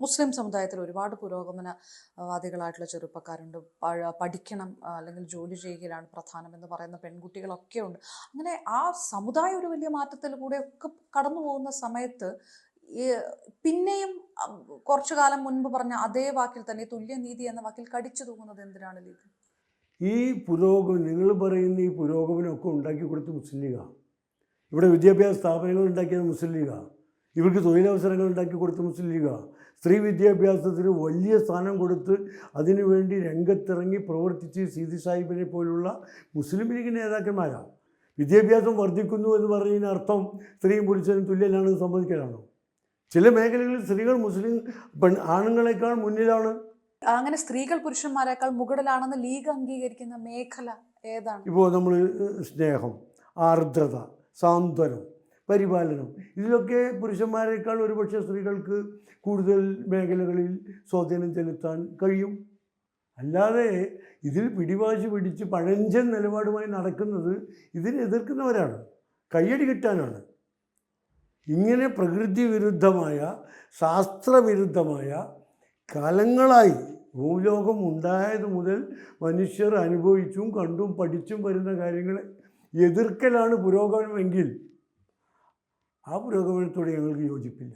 മുസ്ലിം സമുദായത്തിൽ ഒരുപാട് പുരോഗമനവാദികളായിട്ടുള്ള ചെറുപ്പക്കാരുണ്ട്. പഠിക്കണം, അല്ലെങ്കിൽ ജോലി ചെയ്യുകയാണ് പ്രധാനം എന്ന് പറയുന്ന പെൺകുട്ടികളൊക്കെ ഉണ്ട്. അങ്ങനെ ആ സമുദായം ഒരു വലിയ മാറ്റത്തിലൂടെ ഒക്കെ കടന്നു പോകുന്ന സമയത്ത് ഈ പിന്നെയും കുറച്ചു കാലം മുൻപ് പറഞ്ഞ അതേ വാക്കിൽ തന്നെ തുല്യനീതി എന്ന വാക്കിൽ കടിച്ചു തൂങ്ങുന്നത് എന്തിനാണ് ലീഗ്? ഈ പുരോഗമനം, നിങ്ങൾ പറയുന്ന ഈ പുരോഗമനമൊക്കെ ഉണ്ടാക്കി കൊടുത്ത് മുസ്ലിം ലീഗാണ്. ഇവിടെ വിദ്യാഭ്യാസ സ്ഥാപനങ്ങൾ ഉണ്ടാക്കിയത് മുസ്ലിം ലീഗാണ്. ഇവർക്ക് തൊഴിലവസരങ്ങൾ ഉണ്ടാക്കി കൊടുത്ത് മുസ്ലിം ലീഗാണ്. സ്ത്രീ വിദ്യാഭ്യാസത്തിന് വലിയ സ്ഥാനം കൊടുത്ത് അതിനുവേണ്ടി രംഗത്തിറങ്ങി പ്രവർത്തിച്ച് സീതി സാഹിബിനെ പോലുള്ള മുസ്ലിം ലീഗ് നേതാക്കന്മാരാണ്. വിദ്യാഭ്യാസം വർദ്ധിക്കുന്നു എന്ന് പറഞ്ഞതിന് അർത്ഥം സ്ത്രീയും പുരുഷനും തുല്യനാണെന്ന് സമ്മതിക്കലാണോ? ചില മേഖലകളിൽ സ്ത്രീകൾ മുസ്ലിം ആണുങ്ങളെക്കാൾ മുന്നിലാണ്. അങ്ങനെ സ്ത്രീകൾ പുരുഷന്മാരെക്കാൾ മുകളിലാണെന്ന് ലീഗ് അംഗീകരിക്കുന്ന മേഖല ഏതാണ്? ഇപ്പോൾ നമ്മൾ സ്നേഹം, ആർദ്രത, സാന്ത്വനം, പരിപാലനം, ഇതിലൊക്കെ പുരുഷന്മാരെക്കാൾ ഒരുപക്ഷെ സ്ത്രീകൾക്ക് കൂടുതൽ മേഖലകളിൽ സ്വാധീനം ചെലുത്താൻ കഴിയും. അല്ലാതെ ഇതിൽ പിടിവാശി പിടിച്ച് പഴഞ്ചൻ നിലപാടുമായി നടക്കുന്നത് ഇതിനെ എതിർക്കുന്നവരാണ്, കയ്യടി കിട്ടാനാണ്. ഇങ്ങനെ പ്രകൃതി വിരുദ്ധമായ, ശാസ്ത്രവിരുദ്ധമായ കാലങ്ങളായി ഭൂലോകം ഉണ്ടായത് മുതൽ മനുഷ്യർ അനുഭവിച്ചും കണ്ടും പഠിച്ചും വരുന്ന കാര്യങ്ങളെ എതിർക്കലാണ് പുരോഗമനമെങ്കിൽ ആ പുരോഗമനത്തോട് ഞങ്ങൾക്ക് യോജിപ്പില്ല.